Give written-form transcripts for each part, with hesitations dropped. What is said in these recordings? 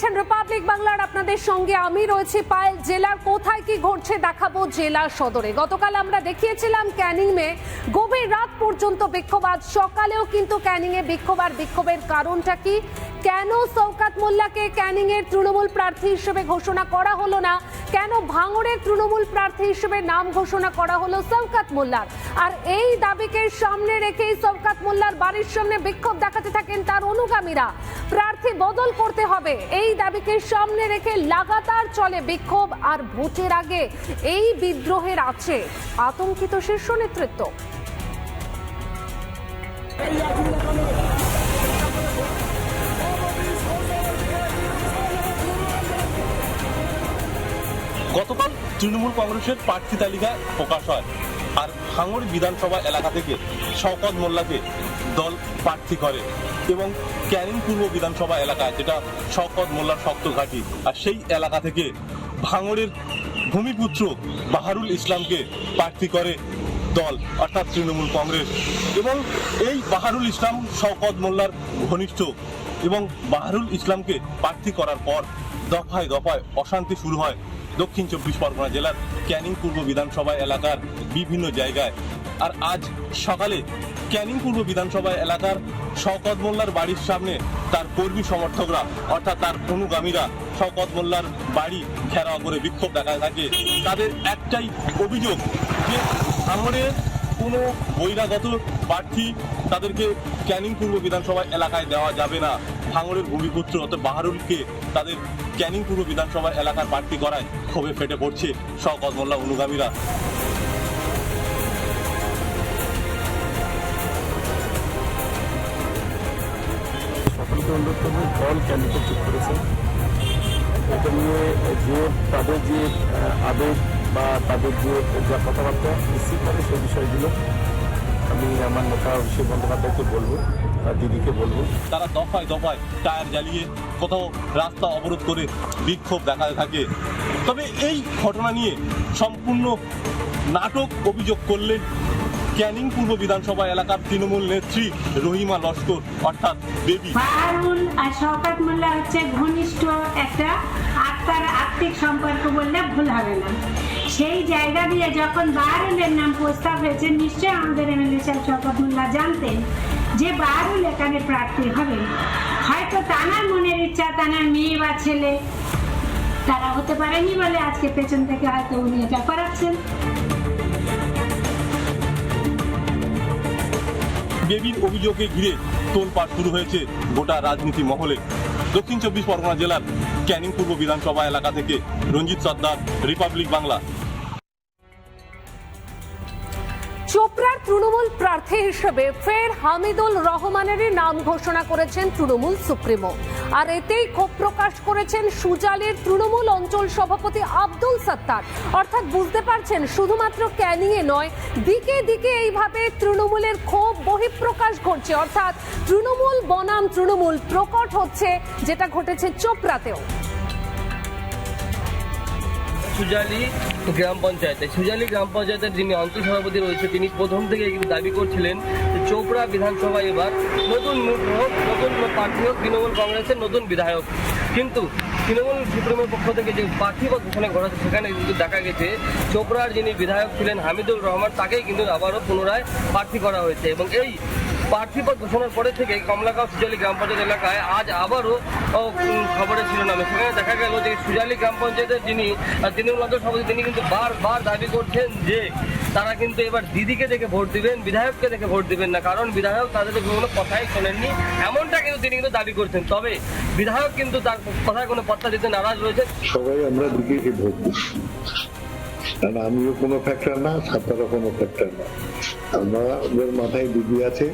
দেখছেন রিপাবলিক বাংলার, আপনাদের সঙ্গে আমি রয়েছি পায়েল। জেলার কোথায় কি ঘটছে দেখাবো জেলার সদরে। গতকাল আমরা দেখিয়েছিলাম ক্যানিং মে গভীর রাত পর্যন্ত বিক্ষোভ, আজ সকালেও কিন্তু ক্যানিং এ বিক্ষোভ। আর বিক্ষোভের কারণটা কি? কেন শওকত মোল্লাকে ক্যানিং এর তৃণমূল প্রার্থী হিসেবে ঘোষণা করা হলো না? কেন ভাঙড়ের তৃণমূল প্রার্থী হিসেবে নাম ঘোষণা করা হলো শওকত মোল্লার? আর এই দাবিকে সামনে রেখেই শওকত মোল্লার বাড়ির সামনে বিক্ষোভ দেখাতে থাকেন তার অনুগামীরা। প্রার্থী বদল করতে হবে, এই দাবিকে সামনে রেখে লাগাতার চলে বিক্ষোভ। আর ভোটের আগে এই বিদ্রোহের আছে আতঙ্কিত শীর্ষ নেতৃত্ব। গতকাল তৃণমূল কংগ্রেসের প্রার্থী তালিকা প্রকাশ হয়, আর ভাঙড় বিধানসভা এলাকা থেকে শওকত মোল্লাকে দল প্রার্থী করে এবং ক্যানিং পূর্ব বিধানসভা এলাকায়, যেটা শওকত মোল্লার শক্ত ঘাঁটি, আর সেই এলাকা থেকে ভাঙড়ের ভূমিপুত্র বাহারুল ইসলামকে প্রার্থী করে দল অর্থাৎ তৃণমূল কংগ্রেস। এবং এই বাহারুল ইসলাম শওকত মোল্লার ঘনিষ্ঠ, এবং বাহারুল ইসলামকে প্রার্থী করার পর দফায় দফায় অশান্তি শুরু হয় দক্ষিণ 24 পরগনা জেলার ক্যানিং পূর্ব বিধানসভা এলাকার বিভিন্ন জায়গায়। আর আজ সকালে ক্যানিং পূর্ব বিধানসভা এলাকার শওকত মোল্লার বাড়ির সামনে তার কর্মী সমর্থকরা অর্থাৎ তার অনুগামীরা শওকত মোল্লার বাড়ি ঘেরাও করে বিক্ষোভ দেখায় থাকে। তাদের একটাই অভিযোগ যে ভাঙড়ের কোনো বহিরাগত প্রার্থী তাদেরকে ক্যানিং পূর্ব বিধানসভা এলাকায় দেওয়া যাবে না। ভাঙড়ের ভূমিপুত্র অর্থাৎ বাহারুলকে তাদের ক্যানিং পূর্ব বিধানসভা এলাকার প্রার্থী করায় ক্ষোভে ফেটে পড়ছে শওকত মোল্লা অনুগামীরা। সকলকে অনুরোধ করবো, দল ক্যান্ডিডেট ঠিক করেছে, এটা নিয়ে যে তাদের যে আবেগ বা তাদের যে যা কথাবার্তা রিসিভ করে সেই বিষয়গুলো আমি আমার নেতা অভিষেক বন্দ্যোপাধ্যায়কে বলবো, দিদিকে বলবো। তারা দফায় দফায় টায়ার জ্বালিয়ে কোথাও রাস্তা অবরোধ করে বিক্ষোভ দেখাতে থাকে। তবে এই ঘটনা নিয়ে সম্পূর্ণ নাটক অভিযোগ করলেন ক্যানিং পূর্ব বিধানসভা এলাকার তৃণমূল নেত্রী রহিমা লস্কর অর্থাৎ বেবি। বাহারুল আর শওকত মোল্লা হচ্ছে ঘনিষ্ঠ একটা আত্মার আত্মিক সম্পর্ক বললে ভুল হবে না। সেই জায়গা দিয়ে যখন বাহারুলের নাম প্রস্তাব হয়েছে, নিশ্চয়ই আমাদের এমএলএ সাহেব শওকত মোল্লা জানতেন যে বাহারুল এখানে প্রার্থী হবে। হয়তো তানার মনের ইচ্ছা, তানার মেয়ে বা ছেলে তারা হতে পারেনি বলে আজকে পেছন থেকে হয়তো উনি এটা করাচ্ছেন। বেবির অভিযোগে ঘিরে তোলপাড় শুরু হয়েছে গোটা রাজনীতি মহলে। দক্ষিণ 24 পরগনা জেলার ক্যানিং পূর্ব বিধানসভা এলাকা থেকে রঞ্জিত সর্দার, রিপাবলিক বাংলা। চোপড়ার তৃণমূল প্রার্থী হিসেবে ফের হামিদুল রহমানেরই নাম ঘোষণা করেছেন তৃণমূল সুপ্রিমো। আর এতেই ক্ষোভ প্রকাশ করেছেন সুজালির তৃণমূল অঞ্চল সভাপতি আব্দুল সত্তার। অর্থাৎ বুঝতে পারছেন, শুধুমাত্র ক্যানিংয়ে নয়, দিকে দিকে এইভাবে তৃণমূলের ক্ষোভ বহিঃপ্রকাশ ঘটছে। অর্থাৎ তৃণমূল বনাম তৃণমূল প্রকট হচ্ছে, যেটা ঘটেছে চোপড়াতেও। সুজালি গ্রাম পঞ্চায়েতের যিনি অঞ্চল সভাপতি রয়েছে, তিনি প্রথম থেকে কিন্তু দাবি করছিলেন যে চোপড়া বিধানসভায় এবার নতুন মুখ হোক, নতুন প্রার্থী হোক, তৃণমূল কংগ্রেসের নতুন বিধায়ক। কিন্তু তৃণমূল সুপ্রিমের পক্ষ থেকে যে প্রার্থী ঘোষণা করা হচ্ছে, সেখানে কিন্তু দেখা গেছে চোপড়ার যিনি বিধায়ক ছিলেন হামিদুল রহমান, তাকেই কিন্তু আবারও পুনরায় প্রার্থী করা হয়েছে। এবং এই প্রার্থীপদ ঘোষণার পরে থেকে কমলাগাঁও সুজালি গ্রাম পঞ্চায়েত এলাকায় আজ আবারও খবরের শিরোনামে সেখানে দেখা গেল যে সুজালি গ্রাম পঞ্চায়েতের যিনি তৃণমূল অঞ্চল সভাপতি, তিনি কিন্তু বারবার দাবি করছেন যে তারা কিন্তু এবার দিদিকে দেখে ভোট দিবেন, বিধায়ককে দেখে ভোট দিবেন না, কারণ বিধায়ক তাদের কোনো কথাই শোনেননি, এমনটা কিন্তু তিনি কিন্তু দাবি করছেন। তবে বিধায়ক কিন্তু তার কথায় কোনো পাত্তা দিতে নারাজ রয়েছে। সবাই আমরা দিদিকে ভোট দিচ্ছি, কারণ আমিও কোনো ফ্যাক্টর না, ছাত্ররা কোনো ফ্যাক্টর না। আমাদের মাথায় দিদি আছে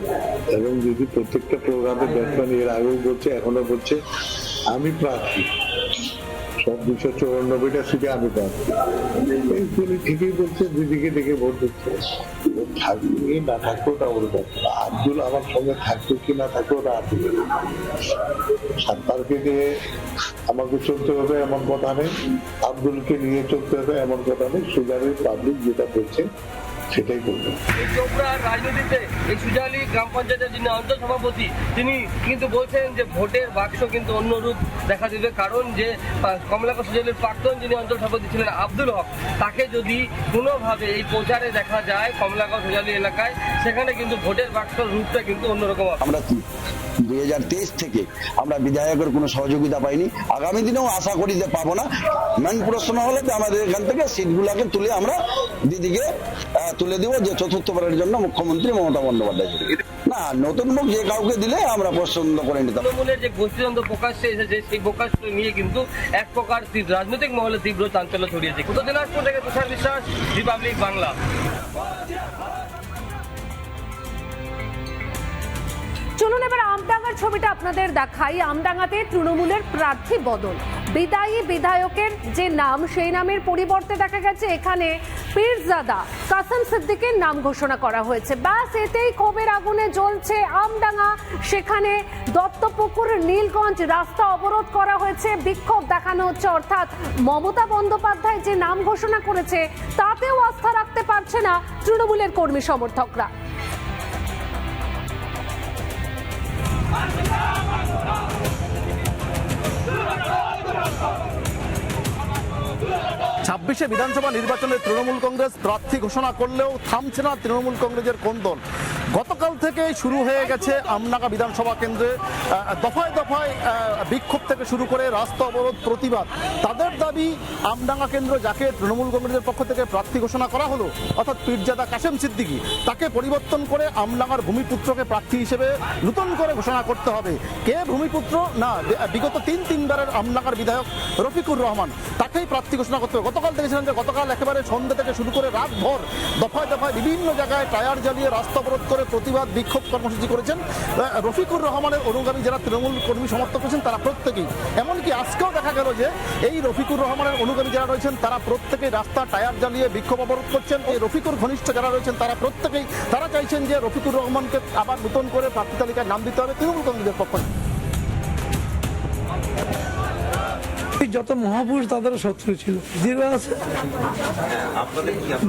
এবং দিদি প্রত্যেকটা প্রোগ্রামে দেখবেন, এর আগেও বলছে, এখনো বলছে আমি প্রার্থী, সব 294টা সিটে আমি প্রার্থী। তিনি ঠিকই বলছে, দিদিকে দেখে ভোট দিচ্ছে। থাকবে না থাকলেও তা বলতে আব্দুল আমার সঙ্গে থাকতো কি না থাকতো ওটা আব্দুল। সত্তারকে নিয়ে আমাকে চলতে হবে এমন কথা নেই, আব্দুলকে নিয়ে চলতে হবে এমন কথা নেই। সুজালির পাবলিক যেটা বলছে সেটাই করবো। এই চোপড়ার রাজনীতিতে এই সুজালি গ্রাম পঞ্চায়েতের যিনি অঞ্চল সভাপতি তিনি কিন্তু বলছেন যে ভোটের বাক্স কিন্তু অন্য রূপ দেখা দেবে, কারণ যে কমলাকা সুজালির প্রাক্তন যিনি অঞ্চল সভাপতি ছিলেন আব্দুল হক, তাকে যদি কোনোভাবে এই প্রচারে দেখা যায় কমলাকা সুজালি এলাকায়, সেখানে কিন্তু ভোটের বাক্সের রূপটা কিন্তু অন্যরকম হবে। আমরা 2023 থেকে আমরা বিধায়কের কোনো সহযোগিতা পাইনি, আগামী দিনেও আশা করি যে পাবো না। মেন প্রশ্ন হলো যে আমাদের এখান থেকে সিটগুলোকে তুলে আমরা দিদিকে তুলে দিব, যে চতুর্থবারের জন্য মুখ্যমন্ত্রী মমতা বন্দ্যোপাধ্যায়। না, নতুন মুখ যে কাউকে দিলে আমরা পছন্দ করে নিতাম। তৃণমূলের যে গোষ্ঠীদ্বন্দ্ব প্রকাশ্যে এসেছে, সেই প্রকাশ নিয়ে কিন্তু এক প্রকার রাজনৈতিক মহলে তীব্র চাঞ্চল্য ছড়িয়েছে। উত্তর দিনাজপুর থেকে তুষার বিশ্বাস, রিপাবলিক বাংলা। চলুন এবার আমডাঙ্গার ছবিটা আপনাদের দেখাই। আমডাঙ্গাতে তৃণমূলের প্রার্থী বদল, বিদায়ী বিধায়কের যে নাম সেই নামের পরিবর্তে দেখা গেছে এখানে পীরজাদা কাসেম সিদ্দিকের নাম ঘোষণা করা হয়েছে। ব্যাস এতেই ক্ষোভের আগুনে জ্বলছে আমডাঙ্গা। সেখানে দত্তপুকুর নীলগঞ্জ রাস্তা অবরোধ করা হয়েছে, বিক্ষোভ দেখানো হচ্ছে। অর্থাৎ মমতা বন্দ্যোপাধ্যায় যে নাম ঘোষণা করেছে তাতেও আস্থা রাখতে পারছে না তৃণমূলের কর্মী সমর্থকরা। 26শে বিধানসভা নির্বাচনে তৃণমূল কংগ্রেস প্রার্থী ঘোষণা করলেও থামছে না তৃণমূল কংগ্রেসের কোন্দল। গতকাল থেকে শুরু হয়ে গেছে আমডাঙ্গা বিধানসভা কেন্দ্রে দফায় দফায় বিক্ষোভ থেকে শুরু করে রাস্তা অবরোধ, প্রতিবাদ। তাদের দাবি আমডাঙ্গা কেন্দ্র যাকে তৃণমূল কংগ্রেসের পক্ষ থেকে প্রার্থী ঘোষণা করা হলো, অর্থাৎ পীরজাদা কাসেম সিদ্দিকী, তাকে পরিবর্তন করে আমডাঙ্গার ভূমিপুত্রকে প্রার্থী হিসেবে নতুন করে ঘোষণা করতে হবে। কে ভূমিপুত্র? না, বিগত তিনবারের আমডাঙ্গার বিধায়ক রফিকুর রহমান, তাকেই প্রার্থী ঘোষণা করতে হবে। গতকাল দেখেছিলেন যে গতকাল একেবারে সন্ধ্যা থেকে শুরু করে রাতভর দফায় দফায় বিভিন্ন জায়গায় টায়ার জ্বালিয়ে রাস্তা অবরোধ করে প্রতিবাদ বিক্ষোভ কর্মসূচি করেছেন রফিকুর রহমানের অনুগামী যারা তৃণমূল কর্মী সমর্থক রয়েছেন তারা প্রত্যেকেই। এমনকি আজকেও দেখা গেল যে এই রফিকুর রহমানের অনুগামী যারা রয়েছেন তারা প্রত্যেকেই রাস্তা টায়ার জ্বালিয়ে বিক্ষোভ অবরোধ করছেন। এই রফিকুর ঘনিষ্ঠ যারা রয়েছেন তারা প্রত্যেকেই তারা চাইছেন যে রফিকুর রহমানকে আবার নতুন করে প্রার্থী তালিকায় নাম দিতে হবে তৃণমূল কংগ্রেসের পক্ষ থেকে। যত মহাপুরুষ তাদেরও শত্রু ছিল, দিদিও আছে,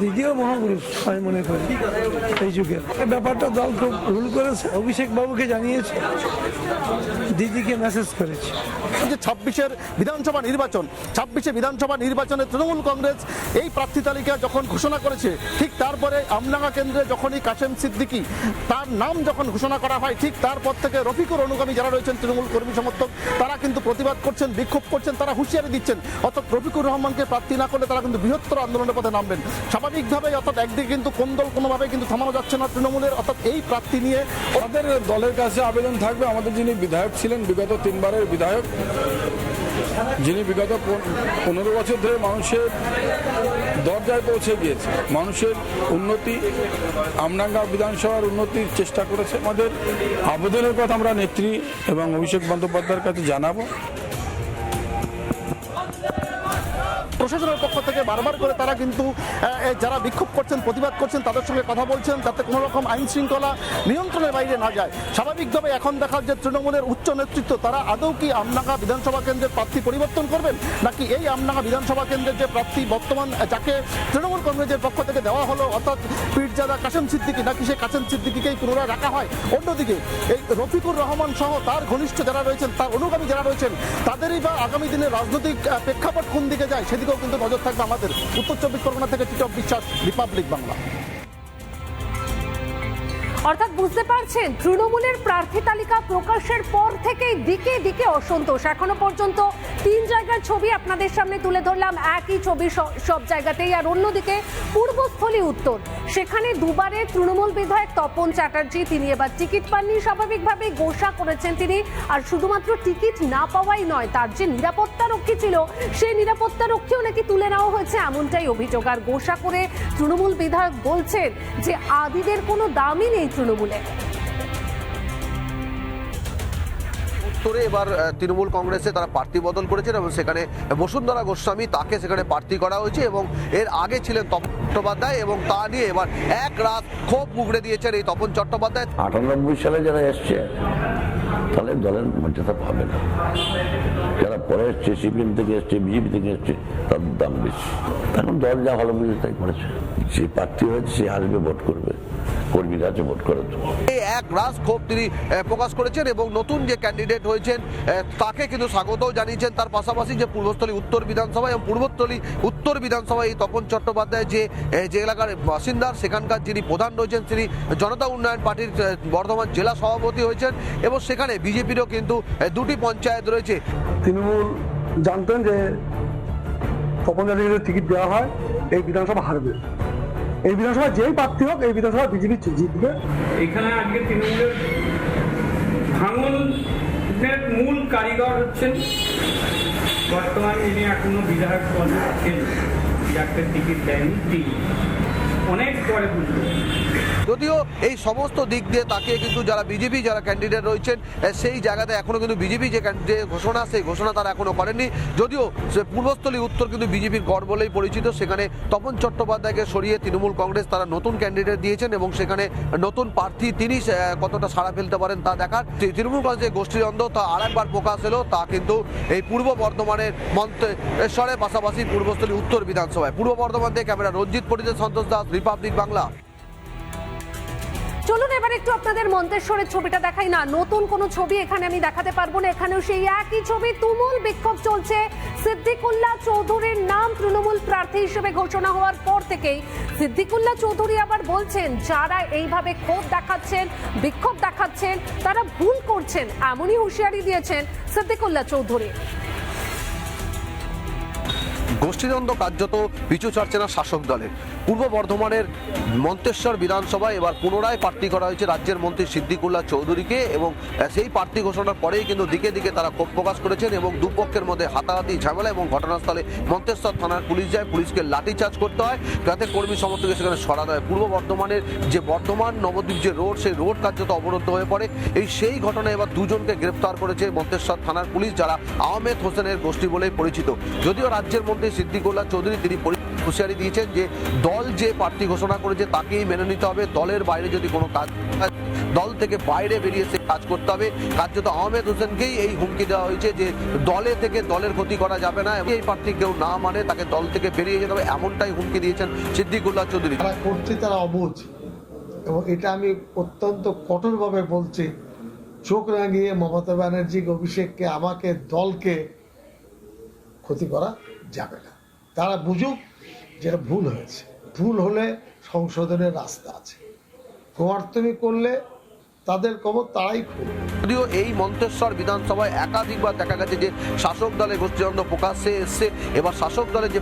দিদিও মহাপুরুষ আমি মনে করি এই যুগে। ব্যাপারটা দল খুব ভুল করেছে, অভিষেক বাবুকে জানিয়েছে, দিদিকে মেসেজ করেছে। যে 26শে বিধানসভা নির্বাচনে তৃণমূল কংগ্রেস এই প্রার্থী তালিকা যখন ঘোষণা করেছে, ঠিক তারপরে আমডাঙ্গা কেন্দ্রে যখনই কাসেম সিদ্দিকী তার নাম যখন ঘোষণা করা হয়, ঠিক তারপর থেকে রফিকুর অনুগামী যারা রয়েছেন তৃণমূল কর্মী সমর্থক তারা কিন্তু প্রতিবাদ করছেন, বিক্ষোভ করছেন, তারা হুঁশিয়ারি দিচ্ছেন অর্থাৎ রফিকুর রহমানকে প্রার্থী না করলে তারা কিন্তু বৃহত্তর আন্দোলনের পথে নামবেন। স্বাভাবিকভাবেই অর্থাৎ একদিকে কিন্তু কোন্দল কোনোভাবে কিন্তু থামানো যাচ্ছে না তৃণমূলের, অর্থাৎ এই প্রার্থী নিয়ে আমাদের দলের কাছে আবেদন থাকবে, আমাদের যিনি বিধায়ক ছিলেন, বিগত 3 বারের বিধায়ক, যিনি বিগত 15 বছর ধরে মানুষের দরজায় পৌঁছে গিয়েছে, মানুষের উন্নতি, আমডাঙ্গা বিধানসভার উন্নতির চেষ্টা করেছে। আমাদের আবেদনের কথা আমরা নেত্রী এবং অভিষেক বন্দ্যোপাধ্যায়ের কাছে জানাবো। প্রশাসনের পক্ষ থেকে বারবার করে তারা কিন্তু যারা বিক্ষোভ করছেন, প্রতিবাদ করছেন, তাদের সঙ্গে কথা বলছেন যাতে কোনো রকম আইন শৃঙ্খলা নিয়ন্ত্রণের বাইরে না যায়। স্বাভাবিকভাবে এখন দেখার যে তৃণমূলের উচ্চ নেতৃত্ব তারা আদৌ কি আমডাঙ্গা বিধানসভা কেন্দ্রের প্রার্থী পরিবর্তন করবেন, নাকি এই আমডাঙ্গা বিধানসভা কেন্দ্রের যে প্রার্থী বর্তমান যাকে তৃণমূল কংগ্রেসের পক্ষ থেকে দেওয়া হলো অর্থাৎ পীরজাদা কাসেম সিদ্দিকী, নাকি সেই কাসেম সিদ্দিকীকেই পুনরায় রাখা হয়। অন্যদিকে এই রফিকুর রহমান সহ তার ঘনিষ্ঠ যারা রয়েছেন, তার অনুগামী যারা রয়েছেন, তাদেরই বা আগামী দিনের রাজনৈতিক প্রেক্ষাপট কোন দিকে যায় সেদিকেও কিন্তু নজর থাকবে আমাদের। উত্তর 24 পরগনা থেকে টিটপ বিশ্বাস, রিপাবলিক বাংলা। অর্থাৎ বুঝতে পারছেন তৃণমূলের প্রার্থী তালিকা প্রকাশের পর থেকেই দিকে দিকে অসন্তোষ। এখনো পর্যন্ত 3 জায়গার ছবি আপনাদের সামনে তুলে ধরলাম, একই ছবি সব জায়গাতেই। আর অন্যদিকে পূর্বস্থলী উত্তর, সেখানে দুবারে তৃণমূল বিধায়ক তপন চ্যাটার্জি তিনি এবার টিকিট পাননি, স্বাভাবিকভাবেই গোসা করেছেন তিনি। আর শুধুমাত্র টিকিট না পাওয়াই নয়, তার যে নিরাপত্তা রক্ষী ছিল সেই নিরাপত্তা রক্ষীও নাকি তুলে নেওয়া হয়েছে, এমনটাই অভিযোগ। আর গোসা করে তৃণমূল বিধায়ক বলছেন যে আদিদের কোনো দামই নেই তৃণমূলে। স্তরে এবার তৃণমূল কংগ্রেসে তারা প্রার্থী বদল করেছেন এবং সেখানে বসুন্ধরা গোস্বামী তাকে সেখানে প্রার্থী করা হয়েছে এবং এর আগে ছিলেন তপন চট্টোপাধ্যায় এবং তা নিয়ে এবার এক রাত ক্ষোভ উগড়ে দিয়েছেন এই তপন চট্টোপাধ্যায়। 98 সালে যারা এসছে তাহলে দলের মর্যাদা পাবে না, যারা পরে এসছে সিপিএম থেকে এসছে বিজেপি থেকে এসছে তাদের দাম বেশি। এখন দল যা ভালো বুঝে তাই করেছে, যে প্রার্থী হয়েছে সে আসবে ভোট করবে, কর্মীরা আছে ভোট করার জন্য। এই এক রাস ক্ষোভ তিনি প্রকাশ করেছেন এবং নতুন যে ক্যান্ডিডেট হয়েছেন তাকে কিন্তু স্বাগতও জানিয়েছেন। তার পাশাপাশি যে পূর্বস্থলী উত্তর বিধানসভা এবং পূর্বস্থলী উত্তর বিধানসভা এই তপন চট্টোপাধ্যায় যে এলাকার বাসিন্দা সেখানকার যিনি প্রধান রয়েছেন তিনি জনতা উন্নয়ন পার্টির বর্ধমান জেলা সভাপতি হয়েছেন এবং সেখানে বিজেপিরও কিন্তু দুটি পঞ্চায়েত রয়েছে। তৃণমূল জানতেন যে তপন যাদবের টিকিট দেওয়া হয় এই বিধানসভা হারবে, এই বিধানসভা যেই প্রার্থী হোক এই বিধানসভা বিজেপি জিতবে। এখানে আজকে তৃণমূলের ভাঙনের মূল কারিগর হচ্ছেন বর্তমান যিনি এখনো বিধায়ক পদে আছেন, যাকে টিকিট দেয়নি তিনি অনেক পরে বুঝলো। যদিও এই সমস্ত দিক দিয়ে তাকে কিন্তু যারা বিজেপি যারা ক্যান্ডিডেট রয়েছেন সেই জায়গাতে এখনো কিন্তু বিজেপি যে ঘোষণা সেই ঘোষণা তারা এখনো করেননি। যদিও পূর্বস্থলী উত্তর কিন্তু বিজেপির গড় বলেই পরিচিত, সেখানে তপন চট্টোপাধ্যায়কে সরিয়ে তৃণমূল কংগ্রেস তারা নতুন ক্যান্ডিডেট দিয়েছেন এবং সেখানে নতুন প্রার্থী তিনি কতটা সাড়া ফেলতে পারেন তা দেখার। তৃণমূল কংগ্রেসের গোষ্ঠীদ্বন্দ্ব তা আরেকবার প্রকাশ এলো, তা কিন্তু এই পূর্ব বর্ধমানের মন্তেশ্বরের পাশাপাশি পূর্বস্থলী উত্তর বিধানসভায়। পূর্ব বর্ধমান থেকে ক্যামেরা রঞ্জিত পরিদের, সন্তোষ দাস, রিপাবলিক বাংলা। চলুন এবার একটু আপনাদের মন্তেশ্বরের ছবিটা দেখাই না। নতুন কোনো ছবি এখানে আমি দেখাতে পারবো না, এখানেও সেই একই ছবি। তুমুল বিক্ষোভ চলছে। সিদ্দিকুল্লাহ চৌধুরীর নাম তৃণমূল প্রার্থী হিসেবে ঘোষণা হওয়ার পর থেকেই সিদ্দিকুল্লাহ চৌধুরী আবার বলছেন যারা এইভাবে ক্ষোভ দেখাচ্ছেন বিক্ষোভ দেখাচ্ছেন তারা ভুল করছেন, এমনই হুঁশিয়ারি দিয়েছেন সিদ্দিকুল্লাহ চৌধুরী। গোষ্ঠীদ্বন্দ্ব কার্যত পিছু ছাড়ছে না শাসক দলের। পূর্ব বর্ধমানের মন্তেশ্বর বিধানসভায় এবার পুনরায় প্রার্থী করা হয়েছে রাজ্যের মন্ত্রী সিদ্দিকুল্লাহ চৌধুরীকে এবং সেই প্রার্থী ঘোষণার পরেই কিন্তু দিকে দিকে তারা ক্ষোভ প্রকাশ করেছেন এবং দুপক্ষের মধ্যে হাতাহাতি ঝামেলা এবং ঘটনাস্থলে মন্তেশ্বর থানার পুলিশ যায়, পুলিশকে লাঠিচার্জ করতে হয় যাতে কর্মী সমর্থককে সেখানে সরাতে হয়। পূর্ব বর্ধমানের যে বর্ধমান নবদ্বীপ যে রোড সেই রোড কার্যত অবরুদ্ধ হয়ে পড়ে। সেই ঘটনায় এবার দুজনকে গ্রেপ্তার করেছে মন্তেশ্বর থানার পুলিশ, যারা আহমেদ হোসেনের গোষ্ঠী বলেই পরিচিত। যদিও রাজ্যের মন্ত্রী সিদ্দিকুল্লাহ চৌধুরী তিনি হুঁশিয়ারি দিয়েছেন যে দল যে প্রার্থী ঘোষণা করেছে তাকেই মেনে নিতে হবে, দলের বাইরে যদি কোনো কাজ দল থেকে বাইরে বেরিয়ে সে কাজ করতে হবে। কার্যত আহমেদ হোসেনকেই এই হুমকি দেওয়া হয়েছে যে দলে থেকে দলের ক্ষতি করা যাবে না, এই প্রার্থী কেউ না মানে তাকে দল থেকে বেরিয়ে যেতে হবে, এমনটাই হুমকি দিয়েছেন সিদ্দিকুল্লাহ চৌধুরী। তারা করছে তারা অবুঝ, এবং এটা আমি অত্যন্ত কঠোরভাবে বলছি। চোখ রাঙিয়ে মমতা ব্যানার্জি, অভিষেককে, আমাকে, দলকে ক্ষতি করা যাবে না। তারা বুঝুক যেটা ভুল হয়েছে, ভুল হলে সংশোধনের রাস্তা আছে। কুমারতুমি করলে তাদের খবর তারাই করবে। যদিও এই মন্তেশ্বর বিধানসভায় একাধিকবার দেখা গেছে যে শাসক দলের গোষ্ঠীদ্বন্দ্ব প্রকাশ্যে এসছে। এবার শাসক দলের যে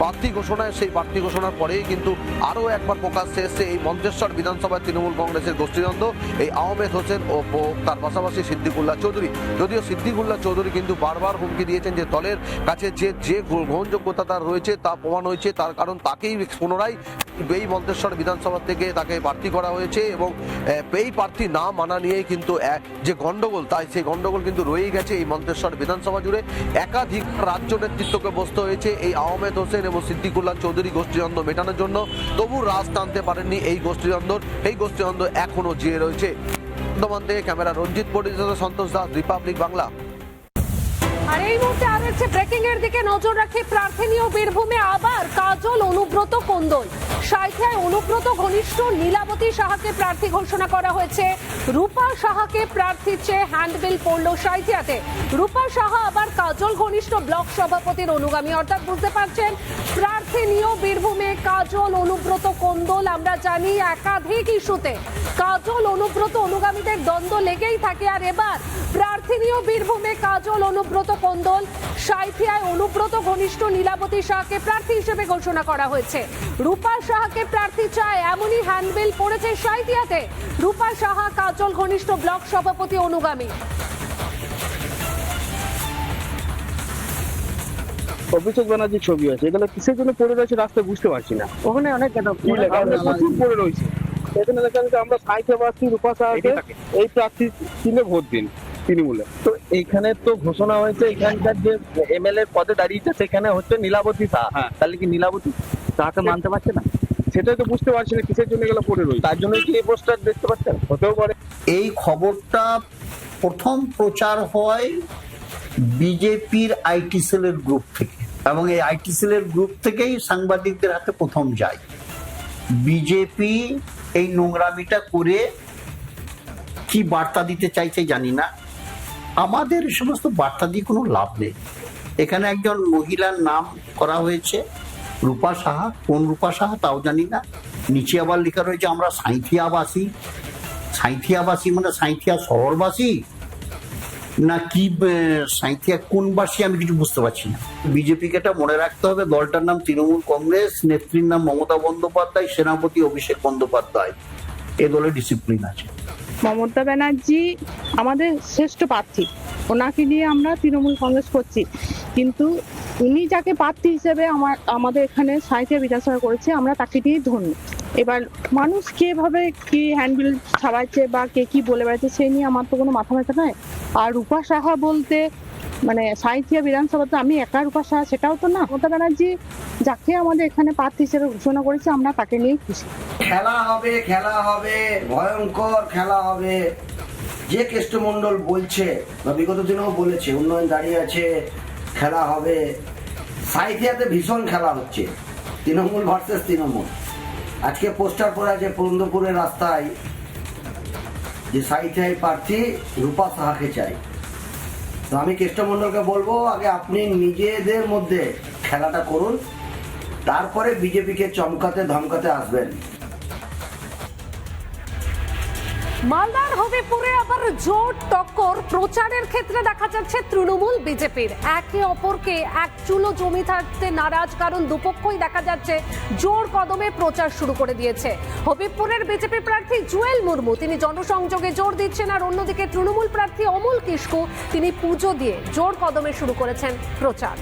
প্রার্থী ঘোষণায় সেই প্রার্থী ঘোষণার পরেই কিন্তু আরও একবার প্রকাশ্যে এসছে এই মন্তেশ্বর বিধানসভায় তৃণমূল কংগ্রেসের গোষ্ঠীদ্বন্দ্ব, এই আহমেদ হোসেন ও তার পাশাপাশি সিদ্দিকুল্লাহ চৌধুরী। যদিও সিদ্দিকুল্লাহ চৌধুরী কিন্তু বারবার হুমকি দিয়েছেন যে দলের কাছে যে গ্রহণযোগ্যতা তার রয়েছে তা প্রমাণ হয়েছে, তার কারণ তাকেই পুনরায় এই মন্তেশ্বর বিধানসভা থেকে তাকে প্রার্থী করা হয়েছে এবং এই প্রার্থী না মানা নিয়েই কিন্তু যে গন্ডগোল তাই সেই গন্ডগোল কিন্তু রয়েই গেছে এই মন্তেশ্বর বিধানসভা জুড়ে। একাধিক রাজ্য নেতৃত্বকে বসতে হয়েছে এই আহমেদ হোসেন এবং সিদ্দিকুল্লাহ চৌধুরী গোষ্ঠীদ্বন্দ্ব মেটানোর জন্য, তবু রাজ টানতে পারেননি এই গোষ্ঠীদ্বন্দ্ব এখনো জিয়ে রয়েছে। বর্ধমান থেকে ক্যামেরা রঞ্জিত পরিচালক, সন্তোষ দাস, রিপাবলিক বাংলা। আর এই মুহূর্তে আর হচ্ছে ব্রেকিং এর দিকে নজর রাখি। প্রার্থী ও বীরভূমে আবার কাজল অনুব্রত কোন্দল। সাঁইথিয়ায় অনুব্রত ঘনিষ্ঠ নীলাবতী সাহাকে প্রার্থী ঘোষণা করা হয়েছে। রূপা সাহাকে প্রার্থীর চেয়ে হ্যান্ডবিল পড়ল সাঁইথিয়াতে। রূপা সাহা আবার কাজল ঘনিষ্ঠ ব্লক সভাপতির অনুগামী, অর্থাৎ বুঝতে পারছেন প্রার্থী নিয়েও বীরভূমে কাজল অনুব্রত কোন্দল। আমরা জানি একাধিক ইস্যুতে কাজল অনুব্রত অনুগামীদের দ্বন্দ্ব লেগেই থাকে, আর এবার প্রার্থী নিয়েও বীরভূমে কাজল অনুব্রত কোন্দল। সাঁইথিয়ায় অনুব্রত ঘনিষ্ঠ নীলাবতী সাহাকে প্রার্থী হিসেবে ঘোষণা করা হয়েছে। রূপা সাহাকে প্রার্থী চায় এমনই হ্যান্ডবিল পড়েছে সাঁইথিয়াতে। রূপা সাহা কাজল ঘনিষ্ঠ ব্লক সভাপতি অনুগামী। অভিষেক ব্যানার্জির ছবি আছে, এগুলো কিসের জন্য পড়ে রয়েছে রাস্তায় বুঝতে পারছি না। ওখানে অনেক প্রচুর পড়ে রয়েছে। এখানে দেখা যাচ্ছে আমরা সাঁইথিয়াবাসী রূপা সাহাকে এই প্রার্থী চিহ্নে ভোট দিন। তৃণমূলে। তো এইখানে তো ঘোষণা হয়েছে এখানকার যে এমএলএ পদে দাঁড়িয়েছে সেখানে হচ্ছে নীলাবতী শাহ। হ্যাঁ। তাহলে কি নীলাবতী শাহকে মানতে পারছে না? সেটাই তো বুঝতে পারছি না কিসের জন্য এগুলো পড়ে রয়েছে। তার জন্যই কি এই পোস্টার দেখতে পাচ্ছেন? হতেও পারে। এই খবরটা প্রথম প্রচার হয় বিজেপির আইটি সেলের গ্রুপ থেকে, এবং এই আইটি সেলের গ্রুপ থেকেই সাংবাদিকদের হাতে প্রথম যায়। বিজেপি এই নোংরামিটা করে কি বার্তা দিতে চাইছে জানি না। আমাদের এই সমস্ত বার্তা দিয়ে কোনো লাভ নেই। এখানে একজন মহিলার নাম করা হয়েছে রূপা সাহা। কোন রূপা সাহা তাও জানি না। নিচে আবার লেখা রয়েছে আমরা সাঁইথিয়াবাসী। সাঁইথিয়াবাসী মানে সাঁইথিয়া শহরবাসী না কি সাঁইথিয়া কোনবাসী আমি কিছু বুঝতে পারছি না। বিজেপিকে এটা মনে রাখতে হবে, দলটার নাম তৃণমূল কংগ্রেস, নেত্রীর নাম মমতা বন্দ্যোপাধ্যায়, সেনাপতি অভিষেক বন্দ্যোপাধ্যায়। এ দলে ডিসিপ্লিন আছে। মমতা ব্যানার্জি আমাদের শ্রেষ্ঠ প্রার্থী, ওনাকে নিয়ে আমরা তৃণমূল কংগ্রেস করছি, কিন্তু উনি যাকে প্রার্থী হিসেবে আমাদের এখানে সাঁইথিয়া বিধানসভা করেছে আমরা তাকে নিয়েই ধন্য। এবার মানুষ কিভাবে কি হ্যান্ডবিল ছাড়াচ্ছে বা কে কি বলে বেড়াচ্ছে সেই নিয়ে আমার তো কোনো মাথা ব্যথা নয়। আর রূপা সাহা বলতে মানে সাঁইথিয়া বিধানসভাতে আমি একা রূপা সাহা সেটাও তো না। মমতা ব্যানার্জি যাকে আমাদের এখানে প্রার্থী হিসেবে ঘোষণা করেছে আমরা তাকে নিয়েই খুশি। খেলা হবে ভয়ঙ্কর খেলা হবে। যে কেষ্টমণ্ডল বলছে বা বিগত দিনেও বলেছে উন্নয়ন দাঁড়িয়ে আছে, খেলা হবে। সাঁইথিয়াতে ভীষণ খেলা হচ্ছে, তৃণমূল ভার্সেস তৃণমূল। আজকে পোস্টার পড়া আছে পুরন্দরপুরের রাস্তায় যে সাঁইথিয়ায় প্রার্থী রূপা সাহাকে চাই। তো আমি কেষ্টমণ্ডলকে বলবো আগে আপনি নিজেদের মধ্যে খেলাটা করুন, তারপরে বিজেপিকে চমকাতে ধমকাতে আসবেন। মালদার হবিপুরে আবার জোর টক্কর প্রচারের ক্ষেত্রে দেখা যাচ্ছে তৃণমূল বিজেপির। একে অপরকে এক চুলো জমি থাকতে নারাজ, কারণ দুপক্ষই দেখা যাচ্ছে জোর কদমে প্রচার শুরু করে দিয়েছে। হবিপুরের বিজেপি প্রার্থী জুয়েল মুর্মু তিনি জনসংযোগে জোর দিচ্ছেন, আর অন্যদিকে তৃণমূল প্রার্থী অমল কিস্কু তিনি পুজো দিয়ে জোর কদমে শুরু করেছেন প্রচার।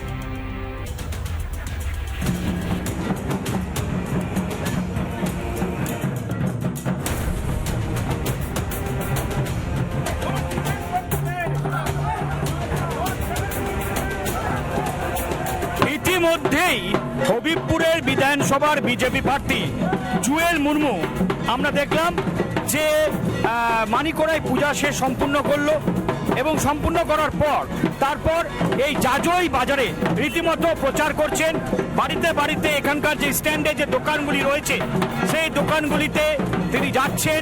ইতিমধ্যেই হবিবপুরের বিধানসভার বিজেপি প্রার্থী জুয়েল মুর্মু আমরা দেখলাম যে মানিকড়াই পূজা সে সম্পূর্ণ করলো, এবং সম্পূর্ণ করার পর তারপর এই জাজই বাজারে রীতিমতো প্রচার করছেন। বাড়িতে বাড়িতে এখানকার যে স্ট্যান্ডে যে দোকানগুলি রয়েছে সেই দোকানগুলিতে তিনি যাচ্ছেন,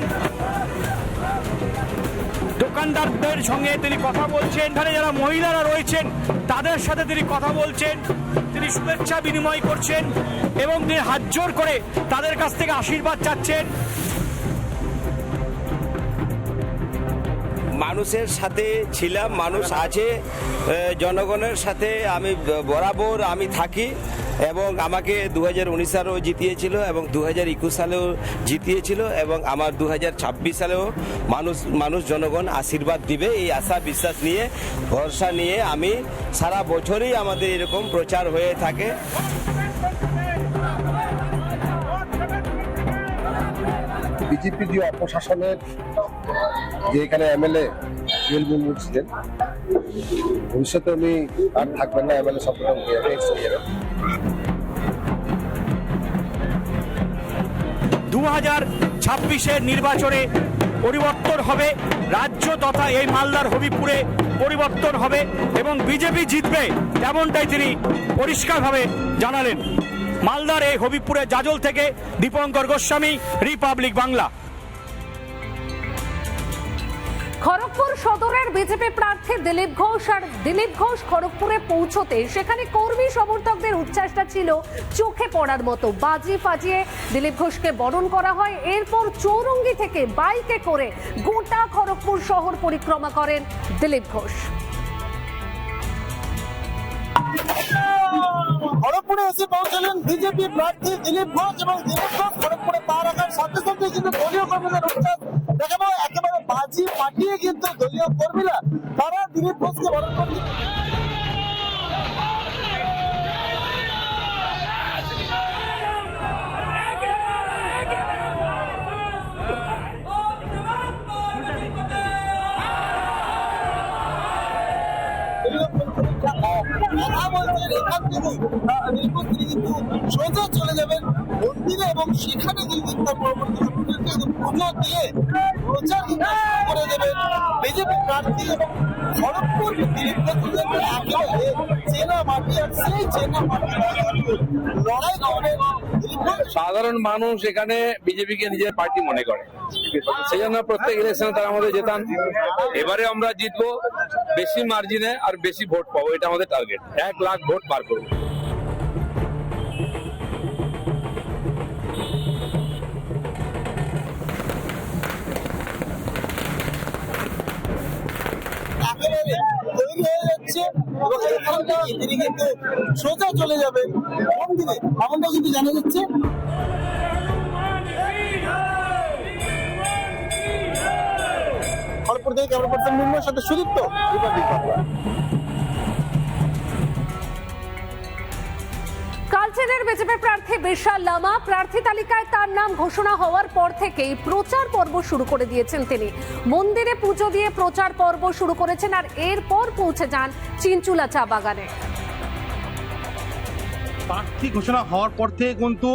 দোকানদারদের সঙ্গে তিনি কথা বলছেন। এখানে যারা মহিলারা রয়েছেন তাদের সাথে তিনি কথা বলছেন, তিনি শুভেচ্ছা বিনিময় করছেন এবং তিনি হাত জোর করে তাদের কাছ থেকে আশীর্বাদ চাচ্ছেন। মানুষের সাথে ছিলাম, মানুষ আছে, জনগণের সাথে আমি বরাবর আমি থাকি, এবং আমাকে 2019 সালেও জিতিয়েছিল এবং 2021 সালেও জিতিয়েছিল, এবং আমার 2026 সালেও মানুষ জনগণ আশীর্বাদ দিবে এই আশা বিশ্বাস নিয়ে ভরসা নিয়ে আমি সারা বছরই আমাদের এরকম প্রচার হয়ে থাকে। বিজেপি যে অপশাসনের যে এখানে এমএলএ জুয়েল মুর্মু ছিলেন, ভবিষ্যতে উনি আর থাকবেন না, এমএলএ শপথ হয়ে যাবে। 2026-এর নির্বাচনে পরিবর্তন হবে, রাজ্য তথা এই মালদার হবিপুরে পরিবর্তন হবে এবং বিজেপি জিতবে, তেমনটাই তিনি পরিষ্কারভাবে জানালেন। মালদার এই হবিপুরের জাজল থেকে দীপঙ্কর গোস্বামী, রিপাবলিক বাংলা। খড়গপুর সদরের বিজেপি প্রার্থী দিলীপ ঘোষ খড়গপুরে পৌঁছতে সেখানে কর্মী সমর্থকদের উচ্ছ্বাসটা ছিল চোখে পড়ার মতো। বাজি ফাজিয়ে দিলীপ ঘোষকে বরণ করা হয়। এরপর চৌরঙ্গি থেকে বাইকে করে গোটা খড়গপুর শহর পরিক্রমা করেন দিলীপ ঘোষ। খড়গপুরে এসে পৌঁছলেন বিজেপি প্রার্থী দিলীপ ঘোষ, এবং দিলীপ ঘোষ খড়গপুরে পা রাখার সাথে সাথে কিন্তু দলীয় কর্মীদের উচ্ছ্বাস দেখাবো। একেবারে বাজি ফাটিয়ে কিন্তু দলীয় কর্মীরা তারা দিলীপ ঘোষকে বরণ করছে। এরপর তিনি কিন্তু সোজা চলে যাবেন মন্দিরে এবং সেখানে কিন্তু তার পরবর্তী পুজো দিয়ে প্রচার কিন্তু করে দেবেন বিজেপি প্রার্থী এবং খড়গপুর একেবারে চেনা মাটি আর সেই চেনা মাটি লড়াই করবেন। সাধারণ মানুষ এখানে বিজেপিকে নিজের পার্টি মনে করে, সেই জন্য প্রত্যেক ইলেকশনে তারা আমাদের জেতান। এবারে আমরা জিতবো বেশি মার্জিনে আর বেশি ভোট পাবো, এটা আমাদের টার্গেট। 1 লাখ ভোট পার করবো। তৈরি হয়ে যাচ্ছে এবং এখান থেকে তিনি কিন্তু সোজা চলে যাবেন মন্দিরে, এমনটা কিন্তু জানা যাচ্ছে। খড়গপুর থেকে ক্যামেরা পার্সন মুন্নার সাথে সুদীপ্ত, রিপাবলিক বাংলা। কালচিনির বিজেপি প্রার্থী বিশাল লামা প্রার্থী তালিকায় তার নাম ঘোষণা হওয়ার পর থেকেই প্রচার পর্ব শুরু করে দিয়েছেন। তিনি মন্দিরে পুজো দিয়ে প্রচার পর্ব শুরু করেছেন আর এরপর পৌঁছে যান চিনচুলা চা বাগানে। প্রার্থী ঘোষণা হওয়ার পর থেকে কিন্তু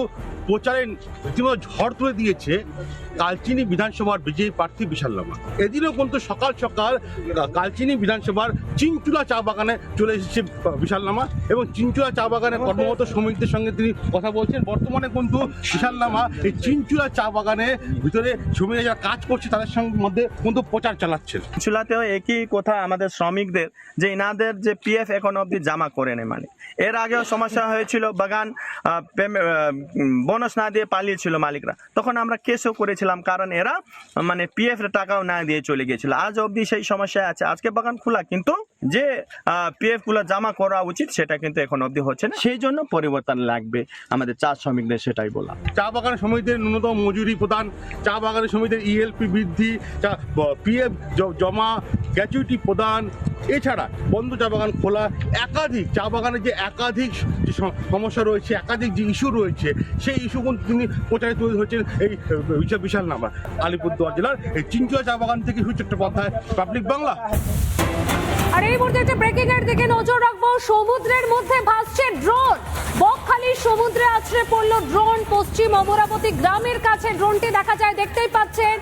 প্রচারে রীতিমতো ঝড় তুলে দিয়েছে কালচিনি বিধানসভার বিজয়ী প্রার্থী বিশাল লামা। এদিনও কিন্তু সকাল সকাল কালচিনি বিধানসভার চিনচুলা চা বাগানে চলে এসেছে বিশাল লামা এবং চিনচুলা চা বাগানে কর্মরত শ্রমিকদের সঙ্গে তিনি কথা বলছেন। বর্তমানে কিন্তু বিশাল লামা এই চিনচুলা চা বাগানে ভিতরে শ্রমিকরা যারা কাজ করছে তাদের সঙ্গে মধ্যে কিন্তু প্রচার চালাচ্ছেন। চিনচুলাতেও একই কথা আমাদের শ্রমিকদের, যে ইনাদের যে পিএফ এখন অবধি জমা করে নেয়। মানে এর আগেও সমস্যা হয়েছিল, বাগান বোনাস না দিয়ে পালিয়েছিল মালিকরা, তখন আমরা কেসও করেছিলাম, কারণ এরা মানে পিএফ এর টাকাও না দিয়ে চলে গিয়েছিল। আজ অবধি সেই সমস্যায় আছে। আজকে বাগান খোলা, কিন্তু যে পিএফ গুলো জমা করা উচিত সেটা কিন্তু এখন অবধি হচ্ছে না। সেই জন্য পরিবর্তন লাগবে আমাদের চা শ্রমিকদের, সেটাই বলা। চা বাগানের শ্রমিকদের ন্যূনতম মজুরি প্রদান, চা বাগানের শ্রমিকদের ইএলপি বৃদ্ধি, পিএফ জমা, গ্র্যাচুইটি প্রদান, এছাড়া বন্ধ চা বাগান খোলা, একাধিক চা বাগানের যে একাধিক যে সমস্যা রয়েছে, একাধিক যে ইস্যু রয়েছে, সেই ইস্যু কিন্তু তিনি প্রচারে তুলে ধরছেন এই বিশাল লামা। আলিপুরদুয়ার জেলার এই চিনচুলা চা বাগান থেকে সুচিত্র চট্টোপাধ্যায়, রিপাবলিক বাংলা। আর এই মুহূর্তে একটা ব্রেকিং এর দিকে নজর রাখবো। সমুদ্রের মধ্যে ভাসছে ড্রোন। বকখালির সমুদ্রে আছড়ে পড়ল ড্রোন। পশ্চিম অমরাবতী গ্রামের কাছে ড্রোনটি দেখা যায়, দেখতেই পাচ্ছেন।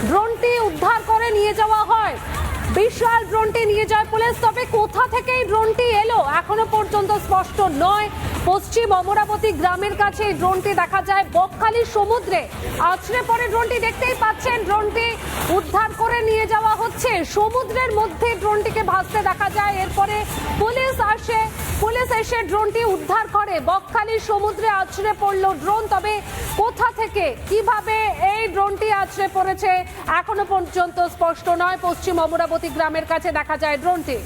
ড্রোনটি উদ্ধার করে নিয়ে যাওয়া হয়, বিশাল ড্রোনটি নিয়ে যায় পুলিশ। তবে কোথা থেকে এই ড্রোনটি এলো এখনো পর্যন্ত স্পষ্ট নয়। পশ্চিম অমরাবতী গ্রামের কাছে এই ড্রোনটি দেখা যায়, বকখালির সমুদ্রে আছড়ে পড়ে ড্রোনটি, দেখতেই পাচ্ছেন। ড্রোনটি উদ্ধার করে নিয়ে যাওয়া হচ্ছে, সমুদ্রের মধ্যে ড্রোনটিকে ভাসতে দেখা যায়। এরপরে পুলিশ আসে, পুলিশ এসে ড্রোনটি উদ্ধার করে। বকখালির সমুদ্রে আছড়ে পড়ল ড্রোন, তবে কোথা থেকে কিভাবে এই ড্রোনটি আছড়ে পড়েছে এখনো পর্যন্ত স্পষ্ট নয়। পশ্চিম অমরাবতী গ্রামের কাছে দেখা যায় ড্রোনটি।